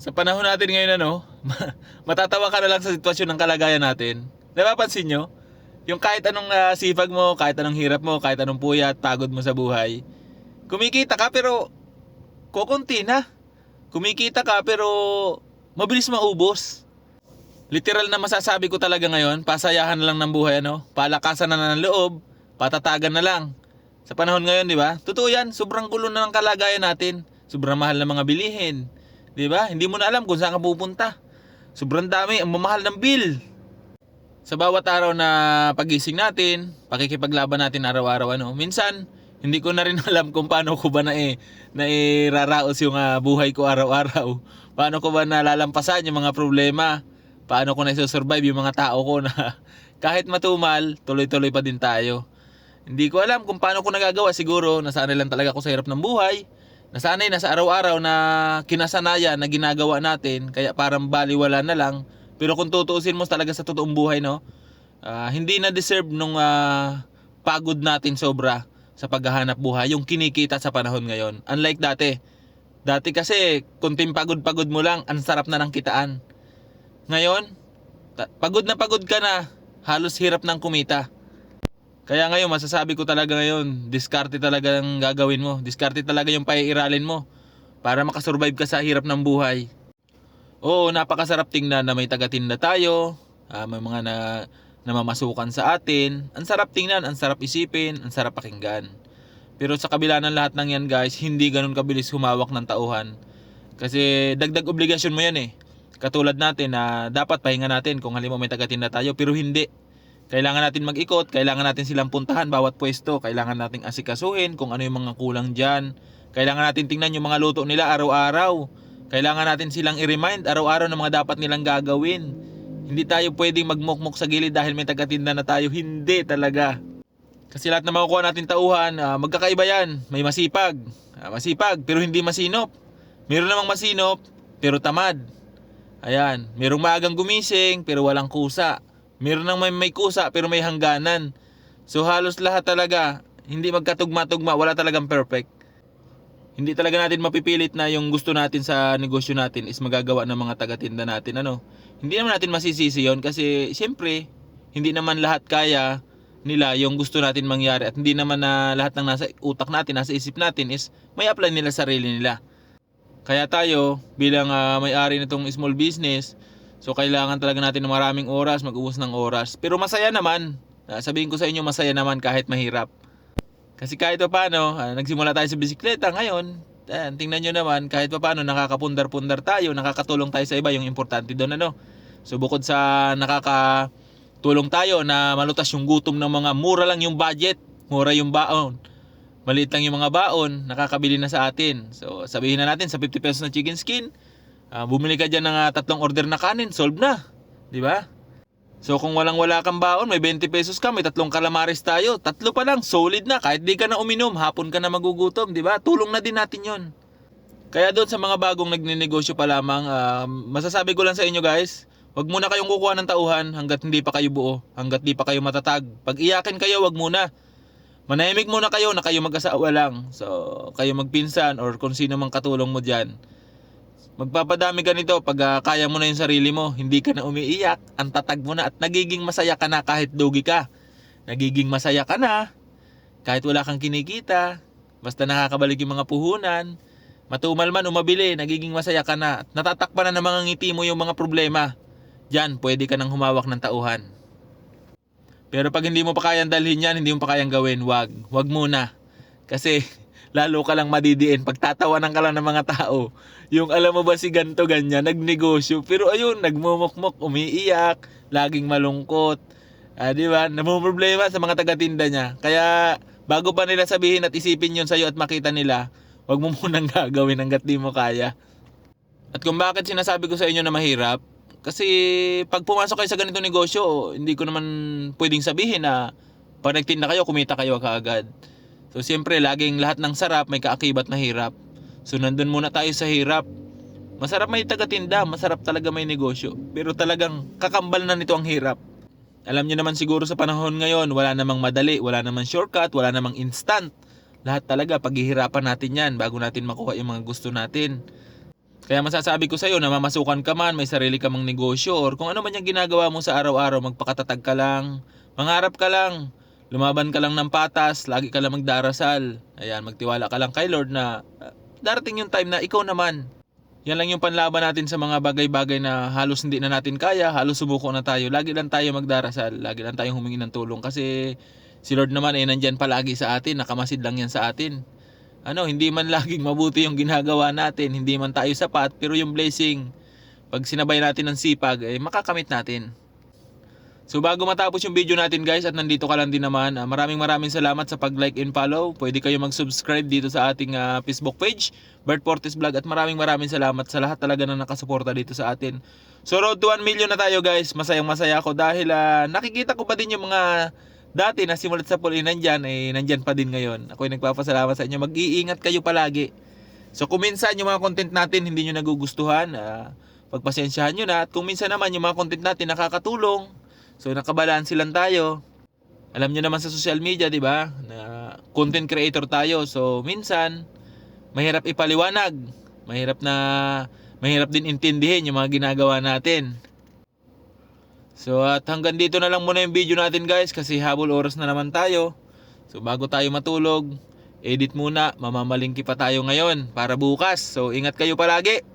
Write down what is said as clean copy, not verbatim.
Sa panahon natin ngayon matatawa ka na lang sa sitwasyon ng kalagayan natin. Napapansin nyo? Yung kahit anong sipag mo, kahit anong hirap mo, kahit anong puyat, pagod mo sa buhay, kumikita ka pero kokonti na. Kumikita ka pero mabilis maubos. Literal na masasabi ko talaga ngayon, pasayahan na lang ng buhay palakasan na ng loob, patatagan na lang. Sa panahon ngayon, di ba? Totoo yan, sobrang gulo na ng kalagayan natin. Sobrang mahal ng mga bilihin. Di ba? Hindi mo na alam kung saan ka pupunta. Sobrang dami, ang mamahal ng bill. Sa bawat araw na pagising natin, pakikipaglaban natin araw-araw minsan, hindi ko na rin alam kung paano ko ba nairaraos yung buhay ko araw-araw. Paano ko ba nalalampasan yung mga problema? Paano ko na-survive yung mga tao ko na kahit matumal, tuloy-tuloy pa din tayo. Hindi ko alam kung paano ko nagagawa. Siguro, nasanay lang talaga ako sa hirap ng buhay. Nasanay na sa araw-araw na kinasanayan na ginagawa natin. Kaya parang baliwala na lang. Pero kung tutuusin mo talaga sa totoong buhay, hindi na deserve nung pagod natin sobra sa paghahanap buhay. Yung kinikita sa panahon ngayon. Unlike dati. Dati kasi, kunting pagod-pagod mo lang, ang sarap na ng kitaan. Ngayon, pagod ka na, halos hirap ng kumita. Kaya ngayon, masasabi ko talaga ngayon, diskarte talaga ang gagawin mo. Diskarte talaga yung paiiralin mo para makasurvive ka sa hirap ng buhay. Oo, napakasarap tingnan na may tagatinda tayo, may mga namamasukan sa atin. Ang sarap tingnan, ang sarap isipin, ang sarap pakinggan. Pero sa kabila ng lahat ng yan guys, hindi ganun kabilis humawak ng tauhan. Kasi dagdag obligasyon mo yan Katulad natin na dapat pahinga natin kung halimbawa may tagatinda tayo, pero hindi. Kailangan natin mag-ikot, kailangan natin silang puntahan bawat pwesto, kailangan nating asikasuhin kung ano yung mga kulang dyan. Kailangan natin tingnan yung mga luto nila araw-araw. Kailangan natin silang i-remind araw-araw ng mga dapat nilang gagawin. Hindi tayo pwedeng magmukmuk sa gilid dahil may tagatinda na tayo. Hindi talaga. Kasi lahat na makukuha natin tauhan, magkakaiba yan. May masipag. Masipag pero hindi masinop. Meron namang masinop pero tamad. Ayan, merong maagang gumising pero walang kusa. Meron nang may kusa pero may hangganan. So halos lahat talaga, hindi magkatugma-tugma, wala talagang perfect. Hindi talaga natin mapipilit na yung gusto natin sa negosyo natin is magagawa ng mga taga-tinda natin. Hindi naman natin masisisi yun kasi siyempre, hindi naman lahat kaya nila yung gusto natin mangyari at hindi naman na lahat ng nasa utak natin, nasa isip natin is may apply nila sa sarili nila. Kaya tayo bilang may-ari nitong small business, so kailangan talaga natin ng maraming oras, mag-ubos ng oras. Pero masaya naman. Sabihin ko sa inyo masaya naman kahit mahirap. Kasi kahit pa paano, nagsimula tayo sa bisikleta ngayon. Tingnan nyo naman, kahit pa paano nakakapundar-pundar tayo, nakakatulong tayo sa iba, yung importante doon So bukod sa nakakatulong tayo na malutas yung gutom ng mga mura lang yung budget, mura yung baon. Maliit lang yung mga baon, nakakabili na sa atin. So sabihin na natin sa 50 pesos na chicken skin, bumili ka dyan ng 3 order na kanin, solve na. Di ba? So kung wala kang baon, may 20 pesos ka, may 3 calamares tayo. 3 pa lang, solid na. Kahit di ka na uminom, hapon ka na magugutom, di ba? Tulong na din natin yon. Kaya doon sa mga bagong nagninegosyo pa lamang, masasabi ko lang sa inyo guys, wag muna kayong kukuha ng tauhan hanggat hindi pa kayo buo, hanggat di pa kayo matatag. Pag iyakin kayo, wag muna. Manahimik muna kayo na kayo mag-asawa lang. So, kayo magpinsan or kung sino mang katulong mo dyan. Magpapadami ka nito pag kaya mo na yung sarili mo. Hindi ka na umiiyak. Ang tatag mo na at nagiging masaya ka na kahit dugi ka. Nagiging masaya ka na kahit wala kang kinikita. Basta nakakabalik yung mga puhunan. Matumal man o mabili, nagiging masaya ka na. At natatakpan na ng mga ngiti mo yung mga problema. Diyan, pwede ka nang humawak ng tauhan. Pero pag hindi mo pa kayang dalhin yan, hindi mo pa kayang gawin, wag muna. Kasi lalo ka lang madidiin, pagtatawanan ka lang ng mga tao. Yung alam mo ba si ganto ganyan, nagnegosyo, pero ayun, nagmumukmok, umiiyak, laging malungkot. Di ba? Namumroblema sa mga taga-tinda niya. Kaya bago pa nila sabihin at isipin yun sa'yo at makita nila, wag mo munang gagawin hanggat di mo kaya. At kung bakit sinasabi ko sa inyo na mahirap, kasi pag pumasok kayo sa ganitong negosyo, hindi ko naman pwedeng sabihin na pag nagtinda kayo, kumita kayo kaagad. So siyempre, laging lahat ng sarap may kaakibat na hirap. So nandun muna tayo sa hirap. Masarap may taga-tinda, masarap talaga may negosyo. Pero talagang kakambal na nito ang hirap. Alam niyo naman siguro sa panahon ngayon, wala namang madali, wala namang shortcut, wala namang instant. Lahat talaga, paghihirapan natin yan bago natin makuha yung mga gusto natin. Kaya masasabi ko sa'yo na mamasukan ka man, may sarili ka mang negosyo, or kung ano man yung ginagawa mo sa araw-araw, magpakatatag ka lang, mangarap ka lang, lumaban ka lang ng patas, lagi ka lang magdarasal. Ayan, magtiwala ka lang kay Lord na darating yung time na ikaw naman. Yan lang yung panlaban natin sa mga bagay-bagay na halos hindi na natin kaya, halos sumuko na tayo. Lagi lang tayo magdarasal, lagi lang tayong humingi ng tulong kasi si Lord naman ay nandyan palagi sa atin, nakamasid lang yan sa atin. Hindi man laging mabuti yung ginagawa natin, hindi man tayo sapat, pero yung blessing, pag sinabay natin ng sipag, makakamit natin. So bago matapos yung video natin guys at nandito ka lang din naman, maraming salamat sa pag-like and follow. Pwede kayo mag-subscribe dito sa ating Facebook page, Bert Fortes Vlog, at maraming salamat sa lahat talaga na nakasuporta dito sa atin. So road to 1 million na tayo guys, masaya ako dahil nakikita ko pa din yung mga dati na simulat sa pool nandyan pa din ngayon. Ako'y nagpapasalamat sa inyo, mag-iingat kayo palagi. So kung minsan yung mga content natin hindi nyo nagugustuhan, pagpasensyahan nyo na, at kung minsan naman yung mga content natin nakakatulong, so nakabalanse lang tayo. Alam niyo naman sa social media, 'di ba? Na content creator tayo. So minsan mahirap ipaliwanag, mahirap din intindihin yung mga ginagawa natin. So at hanggang dito na lang muna yung video natin guys kasi habol oras na naman tayo. So bago tayo matulog, edit muna, mamamalingki pa tayo ngayon para bukas. So ingat kayo palagi.